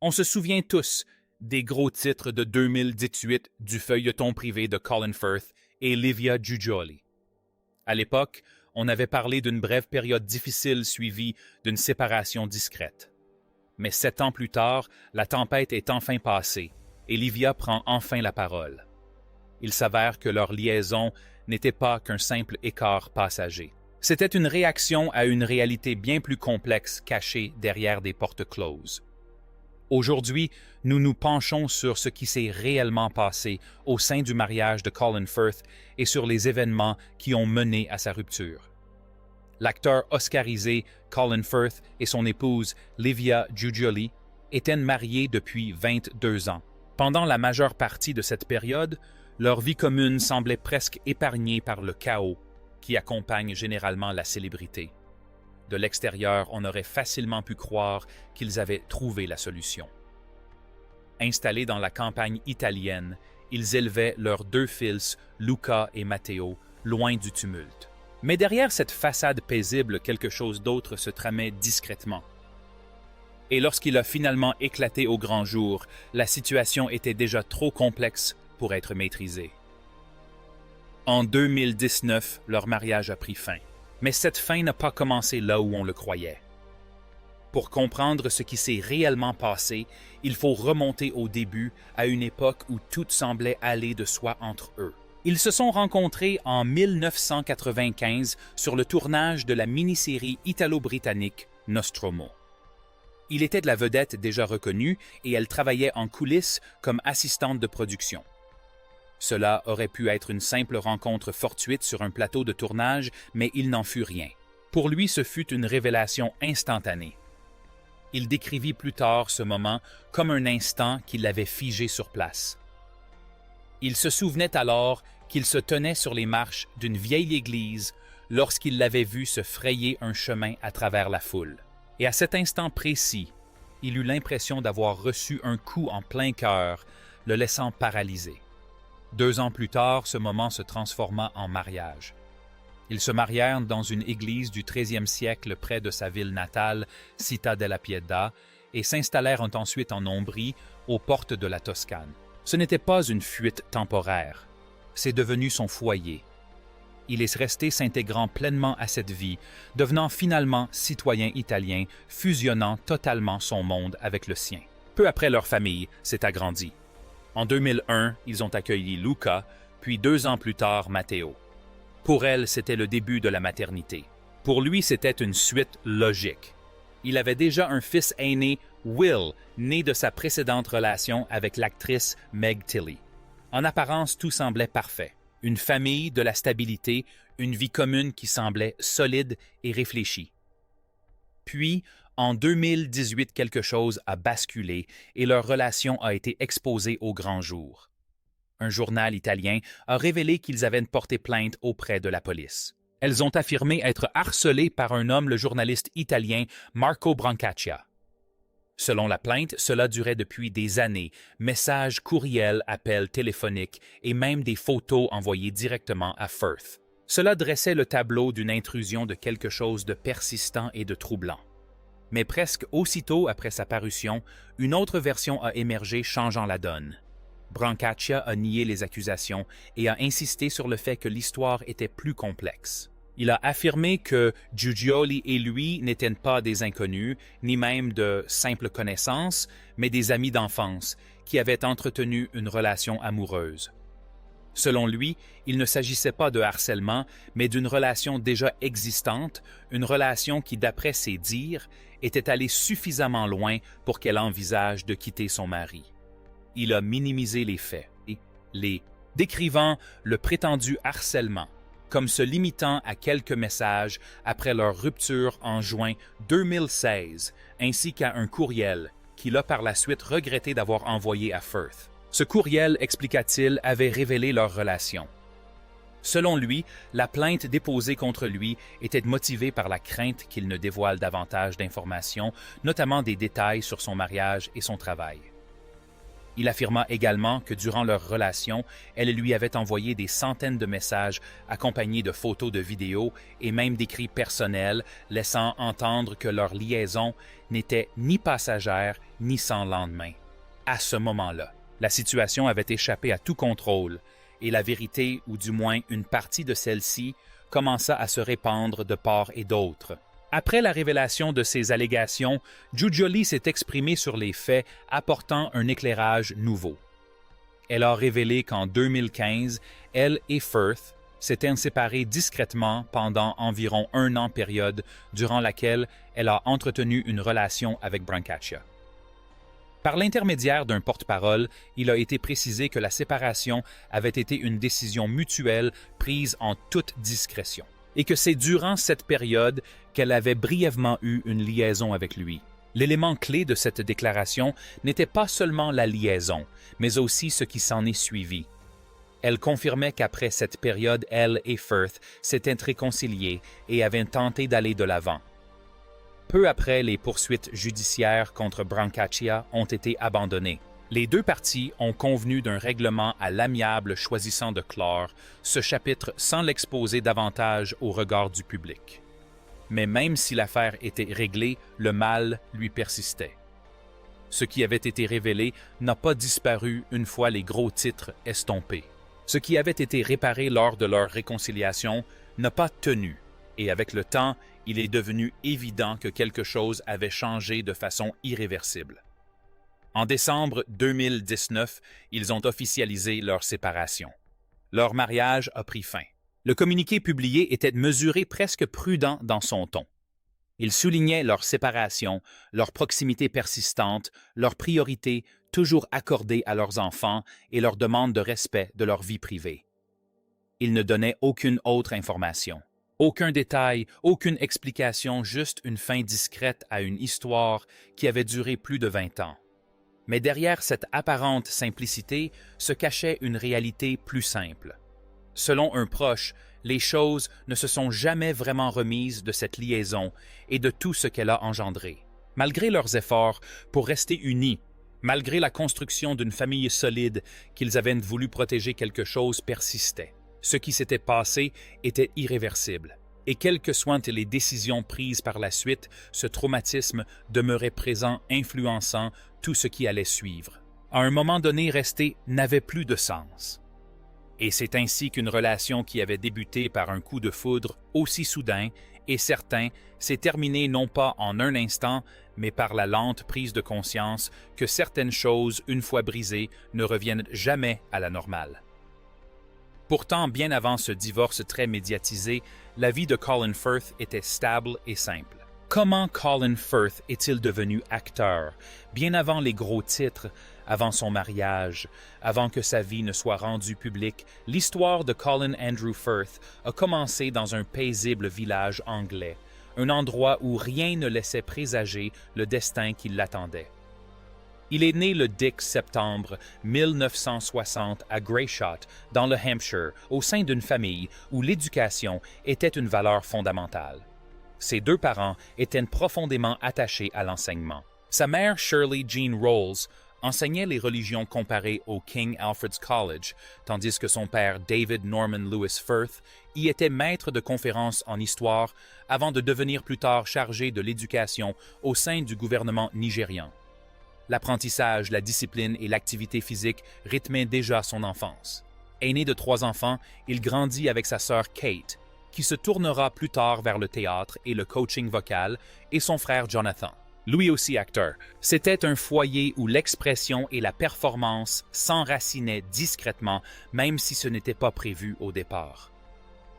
On se souvient tous des gros titres de 2018 du feuilleton privé de Colin Firth et Livia Giudioli. À l'époque, on avait parlé d'une brève période difficile suivie d'une séparation discrète. Mais 7 ans plus tard, la tempête est enfin passée et Livia prend enfin la parole. Il s'avère que leur liaison n'était pas qu'un simple écart passager. C'était une réaction à une réalité bien plus complexe cachée derrière des portes closes. Aujourd'hui, nous nous penchons sur ce qui s'est réellement passé au sein du mariage de Colin Firth et sur les événements qui ont mené à sa rupture. L'acteur oscarisé Colin Firth et son épouse Livia Giudioli étaient mariés depuis 22 ans. Pendant la majeure partie de cette période, leur vie commune semblait presque épargnée par le chaos qui accompagne généralement la célébrité. De l'extérieur, on aurait facilement pu croire qu'ils avaient trouvé la solution. Installés dans la campagne italienne, ils élevaient leurs 2 fils, Luca et Matteo, loin du tumulte. Mais derrière cette façade paisible, quelque chose d'autre se tramait discrètement. Et lorsqu'il a finalement éclaté au grand jour, la situation était déjà trop complexe pour être maîtrisée. En 2019, leur mariage a pris fin. Mais cette fin n'a pas commencé là où on le croyait. Pour comprendre ce qui s'est réellement passé, il faut remonter au début, à une époque où tout semblait aller de soi entre eux. Ils se sont rencontrés en 1995 sur le tournage de la mini-série italo-britannique Nostromo. Il était de la vedette déjà reconnue et elle travaillait en coulisses comme assistante de production. Cela aurait pu être une simple rencontre fortuite sur un plateau de tournage, mais il n'en fut rien. Pour lui, ce fut une révélation instantanée. Il décrivit plus tard ce moment comme un instant qui l'avait figé sur place. Il se souvenait alors qu'il se tenait sur les marches d'une vieille église lorsqu'il l'avait vu se frayer un chemin à travers la foule. Et à cet instant précis, il eut l'impression d'avoir reçu un coup en plein cœur, le laissant paralysé. 2 ans plus tard, ce moment se transforma en mariage. Ils se marièrent dans une église du XIIIe siècle près de sa ville natale, Città della Pietà, et s'installèrent ensuite en Ombrie, aux portes de la Toscane. Ce n'était pas une fuite temporaire, c'est devenu son foyer. Il est resté s'intégrant pleinement à cette vie, devenant finalement citoyen italien, fusionnant totalement son monde avec le sien. Peu après, leur famille s'est agrandie. En 2001, ils ont accueilli Luca, puis 2 ans plus tard, Matteo. Pour elle, c'était le début de la maternité. Pour lui, c'était une suite logique. Il avait déjà un fils aîné, Will, né de sa précédente relation avec l'actrice Meg Tilly. En apparence, tout semblait parfait. Une famille, de la stabilité, une vie commune qui semblait solide et réfléchie. Puis, en 2018, quelque chose a basculé et leur relation a été exposée au grand jour. Un journal italien a révélé qu'ils avaient porté plainte auprès de la police. Elles ont affirmé être harcelées par un homme, le journaliste italien Marco Brancaccia. Selon la plainte, cela durait depuis des années, messages, courriels, appels téléphoniques et même des photos envoyées directement à Firth. Cela dressait le tableau d'une intrusion de quelque chose de persistant et de troublant. Mais presque aussitôt après sa parution, une autre version a émergé changeant la donne. Brancaccia a nié les accusations et a insisté sur le fait que l'histoire était plus complexe. Il a affirmé que Giudioli et lui n'étaient pas des inconnus, ni même de simples connaissances, mais des amis d'enfance qui avaient entretenu une relation amoureuse. Selon lui, il ne s'agissait pas de harcèlement, mais d'une relation déjà existante, une relation qui, d'après ses dires, était allée suffisamment loin pour qu'elle envisage de quitter son mari. Il a minimisé les faits, décrivant le prétendu harcèlement comme se limitant à quelques messages après leur rupture en juin 2016, ainsi qu'à un courriel qu'il a par la suite regretté d'avoir envoyé à Firth. Ce courriel, expliqua-t-il, avait révélé leur relation. Selon lui, la plainte déposée contre lui était motivée par la crainte qu'il ne dévoile davantage d'informations, notamment des détails sur son mariage et son travail. Il affirma également que durant leur relation, elle lui avait envoyé des centaines de messages accompagnés de photos de vidéos et même d'écrits personnels, laissant entendre que leur liaison n'était ni passagère ni sans lendemain. À ce moment-là, la situation avait échappé à tout contrôle et la vérité, ou du moins une partie de celle-ci, commença à se répandre de part et d'autre. Après la révélation de ces allégations, Giudioli s'est exprimée sur les faits, apportant un éclairage nouveau. Elle a révélé qu'en 2015, elle et Firth s'étaient séparés discrètement pendant environ 1 an période durant laquelle elle a entretenu une relation avec Brancaccia. Par l'intermédiaire d'un porte-parole, il a été précisé que la séparation avait été une décision mutuelle prise en toute discrétion, et que c'est durant cette période qu'elle avait brièvement eu une liaison avec lui. L'élément clé de cette déclaration n'était pas seulement la liaison, mais aussi ce qui s'en est suivi. Elle confirmait qu'après cette période, elle et Firth s'étaient réconciliés et avaient tenté d'aller de l'avant. Peu après, les poursuites judiciaires contre Brancaccia ont été abandonnées. Les deux parties ont convenu d'un règlement à l'amiable choisissant de clore ce chapitre sans l'exposer davantage au regard du public. Mais même si l'affaire était réglée, le mal lui persistait. Ce qui avait été révélé n'a pas disparu une fois les gros titres estompés. Ce qui avait été réparé lors de leur réconciliation n'a pas tenu, et avec le temps, il est devenu évident que quelque chose avait changé de façon irréversible. En décembre 2019, ils ont officialisé leur séparation. Leur mariage a pris fin. Le communiqué publié était mesuré presque prudent dans son ton. Il soulignait leur séparation, leur proximité persistante, leur priorité toujours accordée à leurs enfants et leur demande de respect de leur vie privée. Il ne donnait aucune autre information. Aucun détail, aucune explication, juste une fin discrète à une histoire qui avait duré plus de 20 ans. Mais derrière cette apparente simplicité se cachait une réalité plus simple. Selon un proche, les choses ne se sont jamais vraiment remises de cette liaison et de tout ce qu'elle a engendré. Malgré leurs efforts pour rester unis, malgré la construction d'une famille solide qu'ils avaient voulu protéger, quelque chose persistait. Ce qui s'était passé était irréversible. Et quelles que soient les décisions prises par la suite, ce traumatisme demeurait présent, influençant tout ce qui allait suivre. À un moment donné, rester n'avait plus de sens. Et c'est ainsi qu'une relation qui avait débuté par un coup de foudre aussi soudain et certain s'est terminée non pas en un instant, mais par la lente prise de conscience que certaines choses, une fois brisées, ne reviennent jamais à la normale. Pourtant, bien avant ce divorce très médiatisé, la vie de Colin Firth était stable et simple. Comment Colin Firth est-il devenu acteur, bien avant les gros titres, avant son mariage, avant que sa vie ne soit rendue publique? L'histoire de Colin Andrew Firth a commencé dans un paisible village anglais, un endroit où rien ne laissait présager le destin qui l'attendait. Il est né le 10 septembre 1960 à Greyshot, dans le Hampshire, au sein d'une famille où l'éducation était une valeur fondamentale. Ses deux parents étaient profondément attachés à l'enseignement. Sa mère, Shirley Jean Rolls, enseignait les religions comparées au King Alfred's College, tandis que son père, David Norman Lewis Firth, y était maître de conférences en histoire avant de devenir plus tard chargé de l'éducation au sein du gouvernement nigérian. L'apprentissage, la discipline et l'activité physique rythmaient déjà son enfance. Aîné de 3 enfants, il grandit avec sa sœur Kate, qui se tournera plus tard vers le théâtre et le coaching vocal, et son frère Jonathan, lui aussi acteur. C'était un foyer où l'expression et la performance s'enracinaient discrètement, même si ce n'était pas prévu au départ.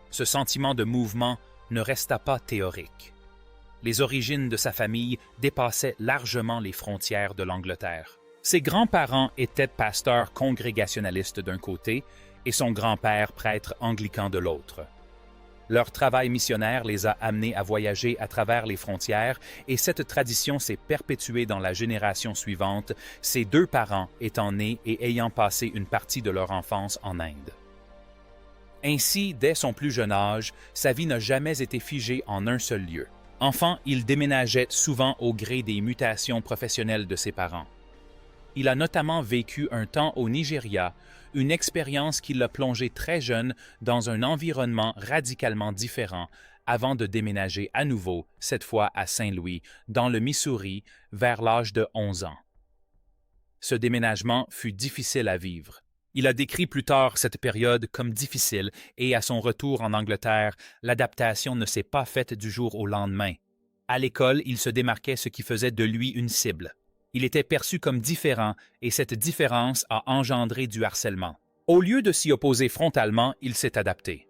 Ce sentiment de mouvement ne resta pas théorique. Les origines de sa famille dépassaient largement les frontières de l'Angleterre. Ses grands-parents étaient pasteurs congrégationalistes d'un côté et son grand-père prêtre anglican de l'autre. Leur travail missionnaire les a amenés à voyager à travers les frontières et cette tradition s'est perpétuée dans la génération suivante, ses 2 parents étant nés et ayant passé une partie de leur enfance en Inde. Ainsi, dès son plus jeune âge, sa vie n'a jamais été figée en un seul lieu. Enfant, il déménageait souvent au gré des mutations professionnelles de ses parents. Il a notamment vécu un temps au Nigeria, une expérience qui l'a plongé très jeune dans un environnement radicalement différent avant de déménager à nouveau, cette fois à Saint-Louis, dans le Missouri, vers l'âge de 11 ans. Ce déménagement fut difficile à vivre. Il a décrit plus tard cette période comme difficile et à son retour en Angleterre, l'adaptation ne s'est pas faite du jour au lendemain. À l'école, il se démarquait, ce qui faisait de lui une cible. Il était perçu comme différent et cette différence a engendré du harcèlement. Au lieu de s'y opposer frontalement, il s'est adapté.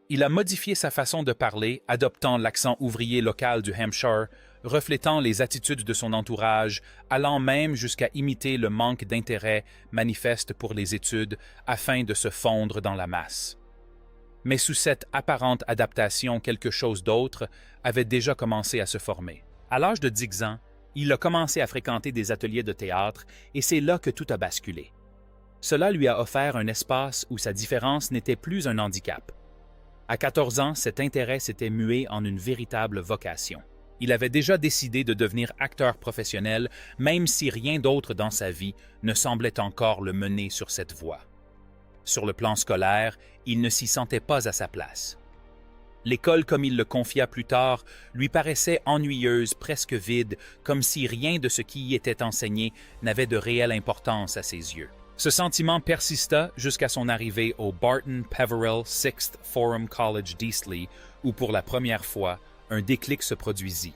Il a modifié sa façon de parler, adoptant l'accent ouvrier local du Hampshire, reflétant les attitudes de son entourage, allant même jusqu'à imiter le manque d'intérêt manifeste pour les études afin de se fondre dans la masse. Mais sous cette apparente adaptation, quelque chose d'autre avait déjà commencé à se former. À l'âge de 10 ans, il a commencé à fréquenter des ateliers de théâtre et c'est là que tout a basculé. Cela lui a offert un espace où sa différence n'était plus un handicap. À 14 ans, cet intérêt s'était mué en une véritable vocation. Il avait déjà décidé de devenir acteur professionnel, même si rien d'autre dans sa vie ne semblait encore le mener sur cette voie. Sur le plan scolaire, il ne s'y sentait pas à sa place. L'école, comme il le confia plus tard, lui paraissait ennuyeuse, presque vide, comme si rien de ce qui y était enseigné n'avait de réelle importance à ses yeux. Ce sentiment persista jusqu'à son arrivée au Barton Peveril Sixth Forum College d'Eastleigh, où pour la première fois, un déclic se produisit.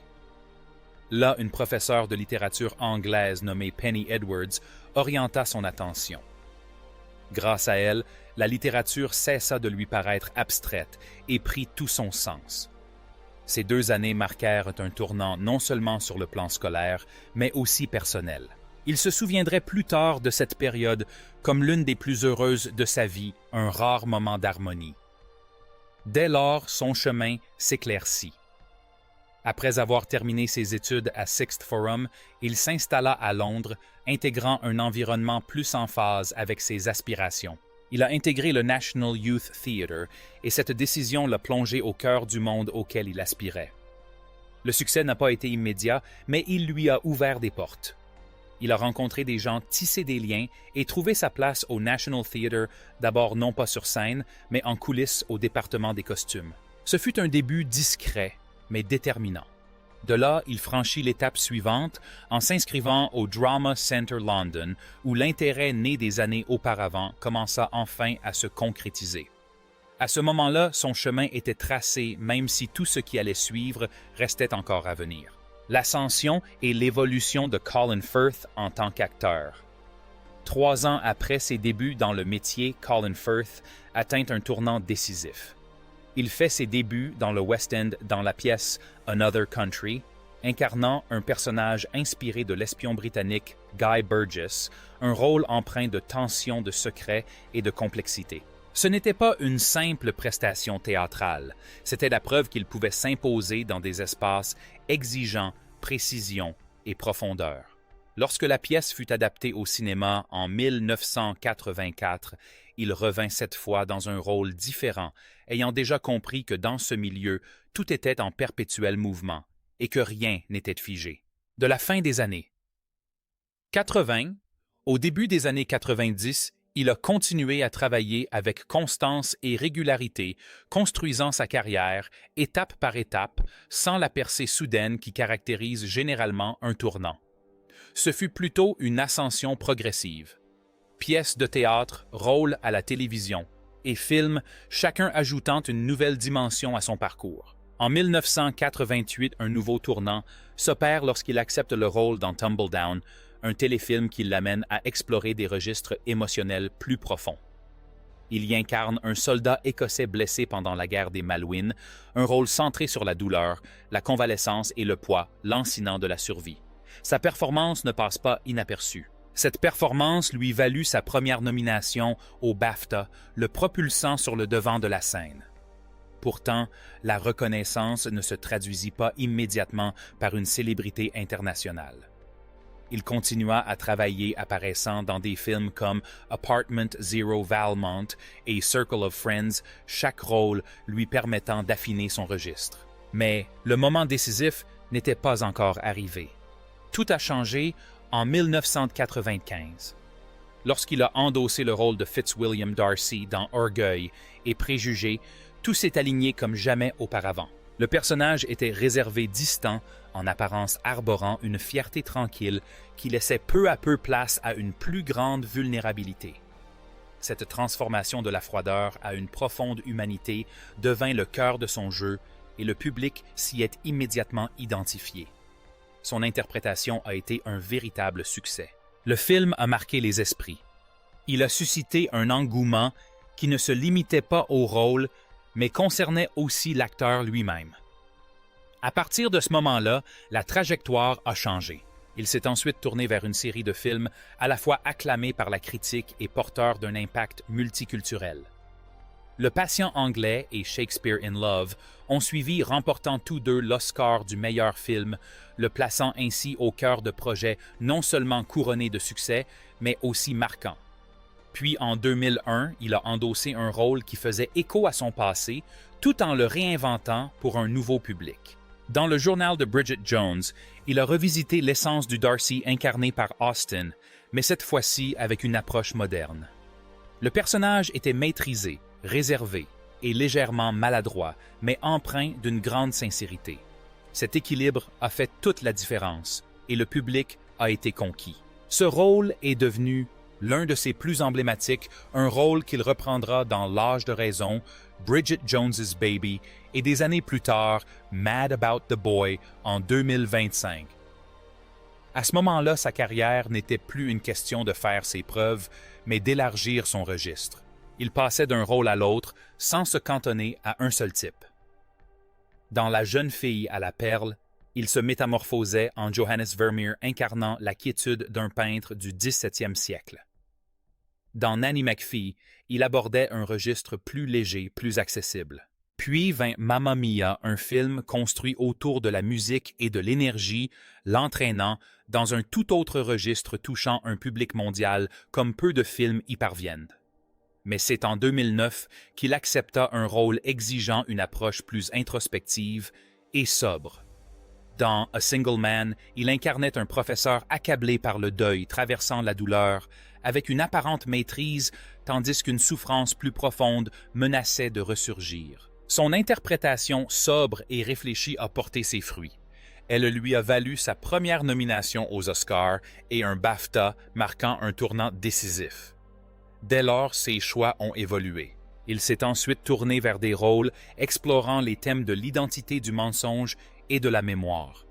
Là, une professeure de littérature anglaise nommée Penny Edwards orienta son attention. Grâce à elle, la littérature cessa de lui paraître abstraite et prit tout son sens. Ces 2 années marquèrent un tournant non seulement sur le plan scolaire, mais aussi personnel. Il se souviendrait plus tard de cette période comme l'une des plus heureuses de sa vie, un rare moment d'harmonie. Dès lors, son chemin s'éclaircit. Après avoir terminé ses études à Sixth Forum, il s'installa à Londres, intégrant un environnement plus en phase avec ses aspirations. Il a intégré le National Youth Theatre et cette décision l'a plongé au cœur du monde auquel il aspirait. Le succès n'a pas été immédiat, mais il lui a ouvert des portes. Il a rencontré des gens, tissé des liens et trouvé sa place au National Theatre, d'abord non pas sur scène, mais en coulisses au département des costumes. Ce fut un début discret, mais déterminant. De là, il franchit l'étape suivante en s'inscrivant au Drama Centre London, où l'intérêt né des années auparavant commença enfin à se concrétiser. À ce moment-là, son chemin était tracé, même si tout ce qui allait suivre restait encore à venir. L'ascension et l'évolution de Colin Firth en tant qu'acteur. 3 ans après ses débuts dans le métier, Colin Firth atteint un tournant décisif. Il fait ses débuts dans le West End dans la pièce Another Country, incarnant un personnage inspiré de l'espion britannique Guy Burgess, un rôle empreint de tension, de secret et de complexité. Ce n'était pas une simple prestation théâtrale, c'était la preuve qu'il pouvait s'imposer dans des espaces exigeants, précision et profondeur. Lorsque la pièce fut adaptée au cinéma en 1984, il revint cette fois dans un rôle différent, ayant déjà compris que dans ce milieu, tout était en perpétuel mouvement et que rien n'était figé. De la fin des années 80, au début des années 90, il a continué à travailler avec constance et régularité, construisant sa carrière, étape par étape, sans la percée soudaine qui caractérise généralement un tournant. Ce fut plutôt une ascension progressive. Pièces de théâtre, rôles à la télévision et films, chacun ajoutant une nouvelle dimension à son parcours. En 1988, un nouveau tournant s'opère lorsqu'il accepte le rôle dans Tumbledown, un téléfilm qui l'amène à explorer des registres émotionnels plus profonds. Il y incarne un soldat écossais blessé pendant la guerre des Malouines, un rôle centré sur la douleur, la convalescence et le poids lancinant de la survie. Sa performance ne passe pas inaperçue. Cette performance lui valut sa première nomination au BAFTA, le propulsant sur le devant de la scène. Pourtant, la reconnaissance ne se traduisit pas immédiatement par une célébrité internationale. Il continua à travailler apparaissant dans des films comme Apartment Zero Valmont et Circle of Friends, chaque rôle lui permettant d'affiner son registre. Mais le moment décisif n'était pas encore arrivé. Tout a changé En 1995, lorsqu'il a endossé le rôle de Fitzwilliam Darcy dans Orgueil et Préjugés, tout s'est aligné comme jamais auparavant. Le personnage était réservé, distant, en apparence arborant une fierté tranquille qui laissait peu à peu place à une plus grande vulnérabilité. Cette transformation de la froideur à une profonde humanité devint le cœur de son jeu et le public s'y est immédiatement identifié. Son interprétation a été un véritable succès. Le film a marqué les esprits. Il a suscité un engouement qui ne se limitait pas au rôle, mais concernait aussi l'acteur lui-même. À partir de ce moment-là, la trajectoire a changé. Il s'est ensuite tourné vers une série de films à la fois acclamés par la critique et porteurs d'un impact multiculturel. Le Patient anglais et Shakespeare in Love ont suivi, remportant tous deux l'Oscar du meilleur film, le plaçant ainsi au cœur de projets non seulement couronnés de succès, mais aussi marquants. Puis en 2001, il a endossé un rôle qui faisait écho à son passé, tout en le réinventant pour un nouveau public. Dans le journal de Bridget Jones, il a revisité l'essence du Darcy incarné par Austin, mais cette fois-ci avec une approche moderne. Le personnage était maîtrisé, réservé et légèrement maladroit, mais empreint d'une grande sincérité. Cet équilibre a fait toute la différence et le public a été conquis. Ce rôle est devenu l'un de ses plus emblématiques, un rôle qu'il reprendra dans L'âge de raison, Bridget Jones's Baby et des années plus tard, Mad About the Boy en 2025. À ce moment-là, sa carrière n'était plus une question de faire ses preuves, mais d'élargir son registre. Il passait d'un rôle à l'autre sans se cantonner à un seul type. Dans La jeune fille à la perle, il se métamorphosait en Johannes Vermeer incarnant la quiétude d'un peintre du XVIIe siècle. Dans Nanny McPhee, il abordait un registre plus léger, plus accessible. Puis vint Mamma Mia, un film construit autour de la musique et de l'énergie, l'entraînant dans un tout autre registre touchant un public mondial comme peu de films y parviennent. Mais c'est en 2009 qu'il accepta un rôle exigeant une approche plus introspective et sobre. Dans A Single Man, il incarnait un professeur accablé par le deuil, traversant la douleur, avec une apparente maîtrise, tandis qu'une souffrance plus profonde menaçait de ressurgir. Son interprétation sobre et réfléchie a porté ses fruits. Elle lui a valu sa première nomination aux Oscars et un BAFTA marquant un tournant décisif. Dès lors, ses choix ont évolué. Il s'est ensuite tourné vers des rôles explorant les thèmes de l'identité du mensonge et de la mémoire.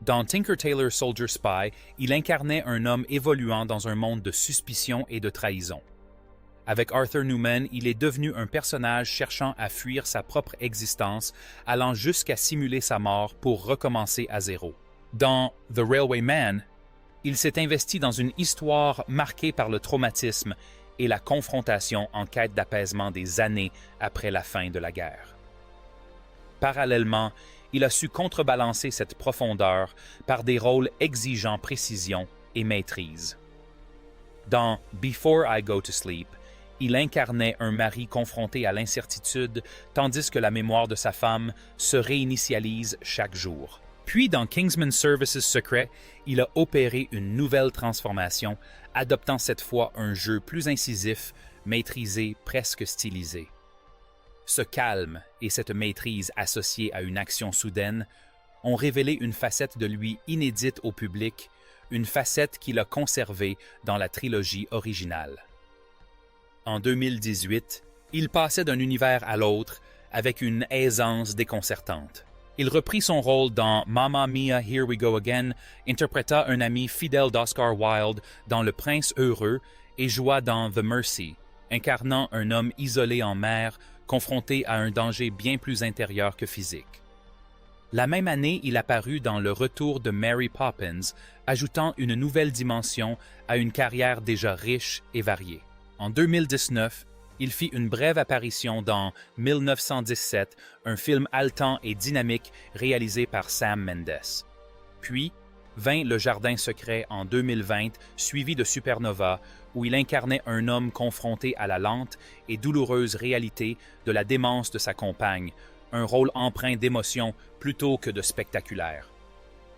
Dans Tinker Tailor Soldier Spy, il incarnait un homme évoluant dans un monde de suspicion et de trahison. Avec Arthur Newman, il est devenu un personnage cherchant à fuir sa propre existence, allant jusqu'à simuler sa mort pour recommencer à zéro. Dans The Railway Man, il s'est investi dans une histoire marquée par le traumatisme et la confrontation en quête d'apaisement des années après la fin de la guerre. Parallèlement, il a su contrebalancer cette profondeur par des rôles exigeant précision et maîtrise. Dans Before I Go to Sleep, il incarnait un mari confronté à l'incertitude tandis que la mémoire de sa femme se réinitialise chaque jour. Puis dans Kingsman Services Secret, il a opéré une nouvelle transformation, adoptant cette fois un jeu plus incisif, maîtrisé, presque stylisé. Ce calme et cette maîtrise associée à une action soudaine ont révélé une facette de lui inédite au public, une facette qu'il a conservée dans la trilogie originale. En 2018, il passait d'un univers à l'autre avec une aisance déconcertante. Il reprit son rôle dans Mamma Mia, Here We Go Again, interpréta un ami fidèle d'Oscar Wilde dans Le Prince heureux et joua dans The Mercy, incarnant un homme isolé en mer, confronté à un danger bien plus intérieur que physique. La même année, il apparut dans Le Retour de Mary Poppins, ajoutant une nouvelle dimension à une carrière déjà riche et variée. En 2019, il fit une brève apparition dans 1917, un film haletant et dynamique réalisé par Sam Mendes. Puis vint Le Jardin secret en 2020, suivi de Supernova, où il incarnait un homme confronté à la lente et douloureuse réalité de la démence de sa compagne, un rôle empreint d'émotion plutôt que de spectaculaire.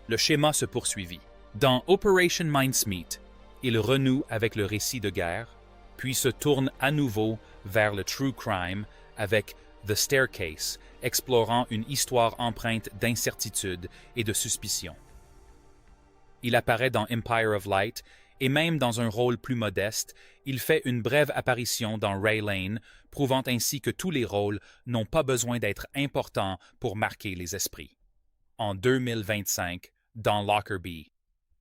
Le schéma se poursuivit. Dans Operation Mincemeat, il renoue avec le récit de guerre, puis se tourne à nouveau vers le true crime avec The Staircase, explorant une histoire empreinte d'incertitude et de suspicion. Il apparaît dans Empire of Light et même dans un rôle plus modeste, il fait une brève apparition dans Ray Lane, prouvant ainsi que tous les rôles n'ont pas besoin d'être importants pour marquer les esprits. En 2025, dans Lockerbie,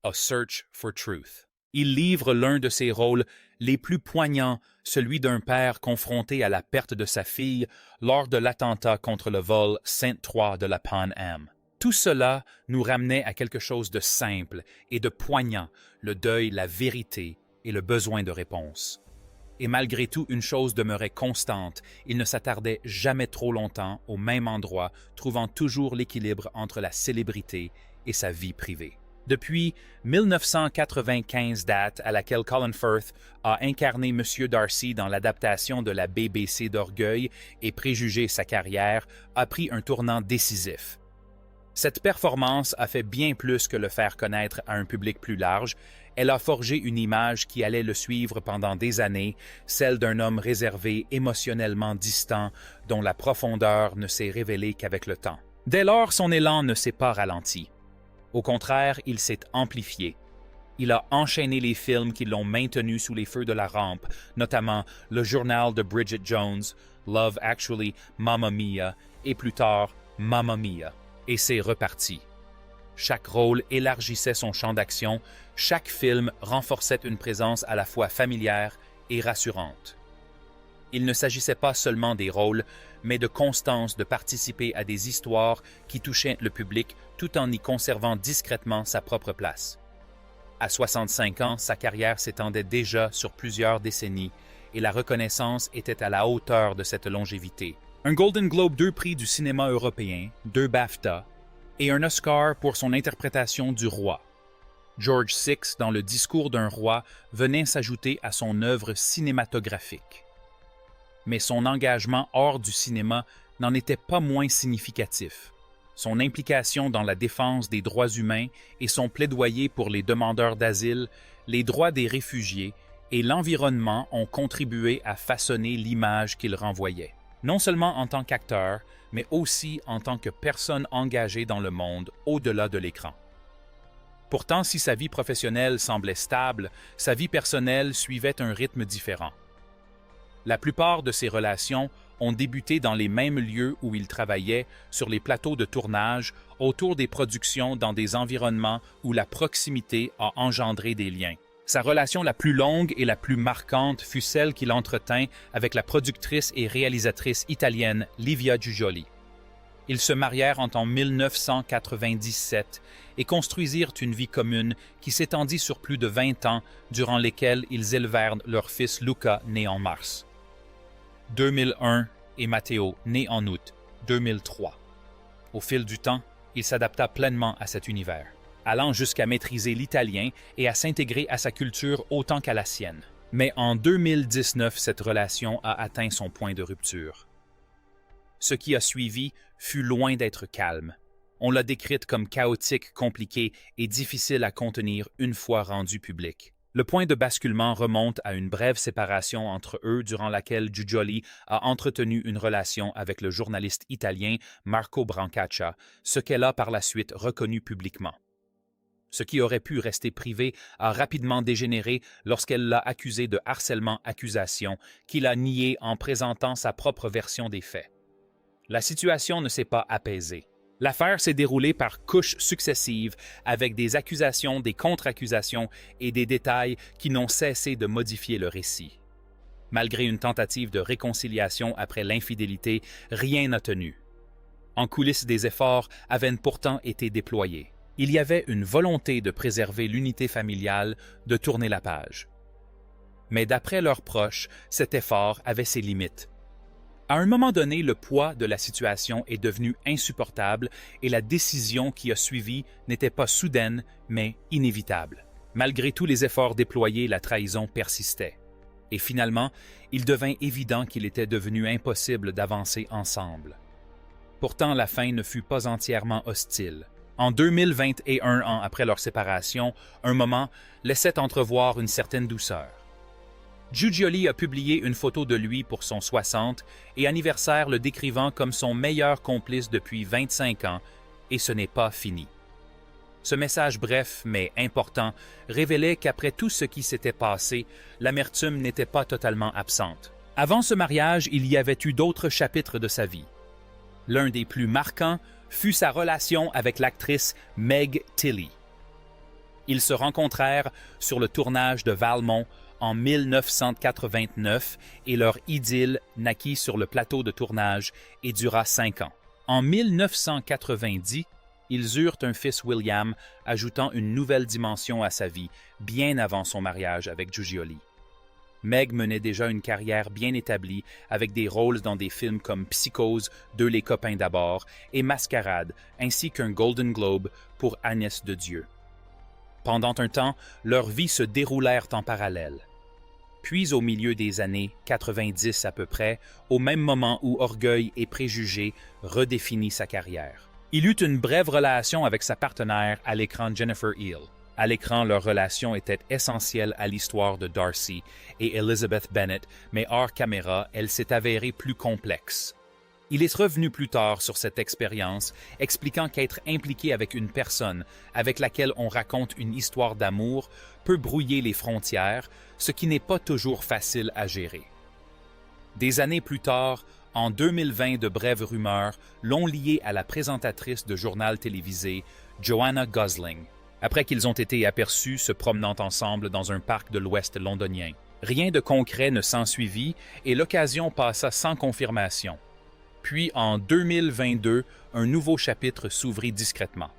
A Search for Truth, il livre l'un de ses rôles les plus poignants, celui d'un père confronté à la perte de sa fille lors de l'attentat contre le vol Sainte-Croix de la Pan Am. Tout cela nous ramenait à quelque chose de simple et de poignant, le deuil, la vérité et le besoin de réponse. Et malgré tout, une chose demeurait constante, il ne s'attardait jamais trop longtemps au même endroit, trouvant toujours l'équilibre entre la célébrité et sa vie privée. Depuis 1995, date à laquelle Colin Firth a incarné M. Darcy dans l'adaptation de la BBC d'Orgueil et Préjugés, sa carrière a pris un tournant décisif. Cette performance a fait bien plus que le faire connaître à un public plus large. Elle a forgé une image qui allait le suivre pendant des années, celle d'un homme réservé, émotionnellement distant, dont la profondeur ne s'est révélée qu'avec le temps. Dès lors, son élan ne s'est pas ralenti. Au contraire, il s'est amplifié. Il a enchaîné les films qui l'ont maintenu sous les feux de la rampe, notamment Le Journal de Bridget Jones, Love Actually, Mamma Mia et plus tard Mamma Mia. Et c'est reparti. Chaque rôle élargissait son champ d'action, chaque film renforçait une présence à la fois familière et rassurante. Il ne s'agissait pas seulement des rôles, mais de constance de participer à des histoires qui touchaient le public tout en y conservant discrètement sa propre place. À 65 ans, sa carrière s'étendait déjà sur plusieurs décennies et la reconnaissance était à la hauteur de cette longévité. Un Golden Globe, 2 prix du cinéma européen, 2 BAFTA et un Oscar pour son interprétation du roi. George VI, dans Le Discours d'un roi, venait s'ajouter à son œuvre cinématographique. Mais son engagement hors du cinéma n'en était pas moins significatif. Son implication dans la défense des droits humains et son plaidoyer pour les demandeurs d'asile, les droits des réfugiés et l'environnement ont contribué à façonner l'image qu'il renvoyait. Non seulement en tant qu'acteur, mais aussi en tant que personne engagée dans le monde au-delà de l'écran. Pourtant, si sa vie professionnelle semblait stable, sa vie personnelle suivait un rythme différent. La plupart de ses relations ont débuté dans les mêmes lieux où il travaillait, sur les plateaux de tournage, autour des productions dans des environnements où la proximité a engendré des liens. Sa relation la plus longue et la plus marquante fut celle qu'il entretint avec la productrice et réalisatrice italienne Livia Giugioli. Ils se marièrent en 1997 et construisirent une vie commune qui s'étendit sur plus de 20 ans, durant lesquels ils élevèrent leur fils Luca, né en mars 2001, et Matteo, né en août 2003. Au fil du temps, il s'adapta pleinement à cet univers, allant jusqu'à maîtriser l'italien et à s'intégrer à sa culture autant qu'à la sienne. Mais en 2019, cette relation a atteint son point de rupture. Ce qui a suivi fut loin d'être calme. On l'a décrite comme chaotique, compliquée et difficile à contenir une fois rendue publique. Le point de basculement remonte à une brève séparation entre eux durant laquelle Giugioli a entretenu une relation avec le journaliste italien Marco Brancaccia, ce qu'elle a par la suite reconnu publiquement. Ce qui aurait pu rester privé a rapidement dégénéré lorsqu'elle l'a accusé de harcèlement-accusation, qu'il a nié en présentant sa propre version des faits. La situation ne s'est pas apaisée. L'affaire s'est déroulée par couches successives, avec des accusations, des contre-accusations et des détails qui n'ont cessé de modifier le récit. Malgré une tentative de réconciliation après l'infidélité, rien n'a tenu. En coulisses, des efforts avaient pourtant été déployés. Il y avait une volonté de préserver l'unité familiale, de tourner la page. Mais d'après leurs proches, cet effort avait ses limites. À un moment donné, le poids de la situation est devenu insupportable et la décision qui a suivi n'était pas soudaine, mais inévitable. Malgré tous les efforts déployés, la trahison persistait. Et finalement, il devint évident qu'il était devenu impossible d'avancer ensemble. Pourtant, la fin ne fut pas entièrement hostile. En 2021 ans après leur séparation, un moment laissait entrevoir une certaine douceur. Giudioli a publié une photo de lui pour son 60 et anniversaire le décrivant comme son meilleur complice depuis 25 ans, et ce n'est pas fini. Ce message bref mais important révélait qu'après tout ce qui s'était passé, l'amertume n'était pas totalement absente. Avant ce mariage, il y avait eu d'autres chapitres de sa vie. L'un des plus marquants fut sa relation avec l'actrice Meg Tilly. Ils se rencontrèrent sur le tournage de Valmont en 1989 et leur idylle naquit sur le plateau de tournage et dura 5 ans. En 1990, ils eurent un fils William, ajoutant une nouvelle dimension à sa vie, bien avant son mariage avec Giudioli. Meg menait déjà une carrière bien établie avec des rôles dans des films comme Psychose, Deux les copains d'abord et Mascarade, ainsi qu'un Golden Globe pour Agnès de Dieu. Pendant un temps, leurs vies se déroulèrent en parallèle. Puis au milieu des années 90 à peu près, au même moment où Orgueil et Préjugés redéfinit sa carrière. Il eut une brève relation avec sa partenaire à l'écran Jennifer Ehle. À l'écran, leur relation était essentielle à l'histoire de Darcy et Elizabeth Bennet, mais hors caméra, elle s'est avérée plus complexe. Il est revenu plus tard sur cette expérience, expliquant qu'être impliqué avec une personne avec laquelle on raconte une histoire d'amour peut brouiller les frontières, ce qui n'est pas toujours facile à gérer. Des années plus tard, en 2020, de brèves rumeurs l'ont lié à la présentatrice de journal télévisé Joanna Gosling, après qu'ils ont été aperçus se promenant ensemble dans un parc de l'Ouest londonien. Rien de concret ne s'ensuivit et l'occasion passa sans confirmation. Puis, en 2022, un nouveau chapitre s'ouvrit discrètement.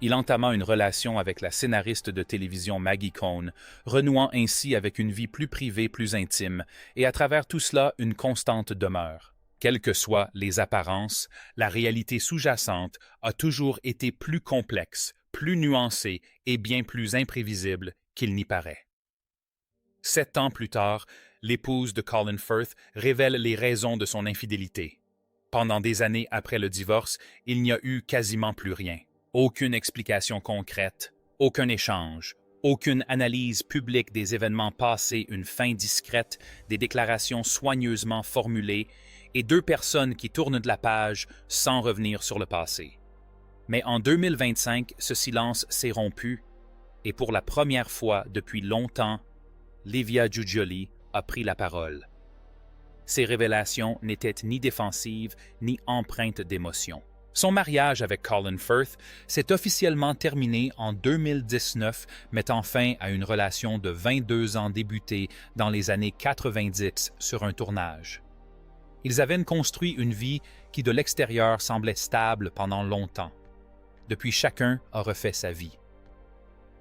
Il entama une relation avec la scénariste de télévision Maggie Cohn, renouant ainsi avec une vie plus privée, plus intime, et à travers tout cela, une constante demeure. Quelles que soient les apparences, la réalité sous-jacente a toujours été plus complexe, plus nuancée et bien plus imprévisible qu'il n'y paraît. 7 ans plus tard, l'épouse de Colin Firth révèle les raisons de son infidélité. Pendant des années après le divorce, il n'y a eu quasiment plus rien. Aucune explication concrète, aucun échange, aucune analyse publique des événements passés, une fin discrète, des déclarations soigneusement formulées et 2 personnes qui tournent de la page sans revenir sur le passé. Mais en 2025, ce silence s'est rompu et pour la première fois depuis longtemps, Livia Giudioli a pris la parole. Ces révélations n'étaient ni défensives ni empreintes d'émotion. Son mariage avec Colin Firth s'est officiellement terminé en 2019, mettant fin à une relation de 22 ans débutée dans les années 90 sur un tournage. Ils avaient construit une vie qui de l'extérieur semblait stable pendant longtemps. Depuis, chacun a refait sa vie.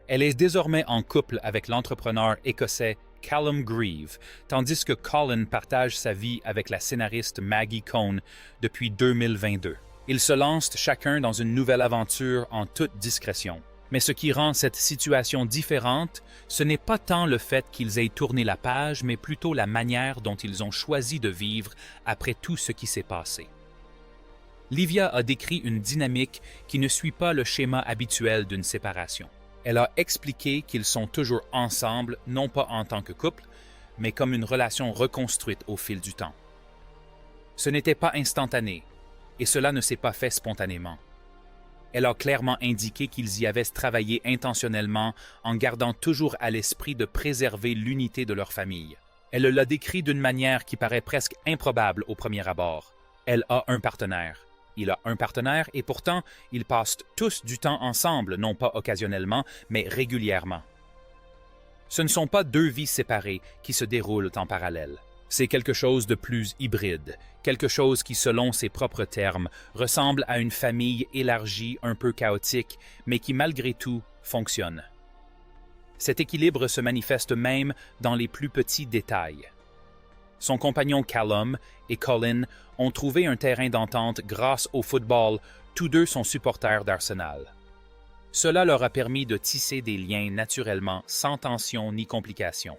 Elle est désormais en couple avec l'entrepreneur écossais Callum Grieve, tandis que Colin partage sa vie avec la scénariste Maggie Cohn depuis 2022. Ils se lancent chacun dans une nouvelle aventure en toute discrétion. Mais ce qui rend cette situation différente, ce n'est pas tant le fait qu'ils aient tourné la page, mais plutôt la manière dont ils ont choisi de vivre après tout ce qui s'est passé. Livia a décrit une dynamique qui ne suit pas le schéma habituel d'une séparation. Elle a expliqué qu'ils sont toujours ensemble, non pas en tant que couple, mais comme une relation reconstruite au fil du temps. Ce n'était pas instantané, et cela ne s'est pas fait spontanément. Elle a clairement indiqué qu'ils y avaient travaillé intentionnellement en gardant toujours à l'esprit de préserver l'unité de leur famille. Elle l'a décrit d'une manière qui paraît presque improbable au premier abord. Elle a un partenaire. Il a un partenaire et pourtant, ils passent tous du temps ensemble, non pas occasionnellement, mais régulièrement. Ce ne sont pas 2 vies séparées qui se déroulent en parallèle. C'est quelque chose de plus hybride, quelque chose qui, selon ses propres termes, ressemble à une famille élargie un peu chaotique, mais qui malgré tout fonctionne. Cet équilibre se manifeste même dans les plus petits détails. Son compagnon Callum et Colin ont trouvé un terrain d'entente grâce au football, tous 2 sont supporters d'Arsenal. Cela leur a permis de tisser des liens naturellement, sans tension ni complications.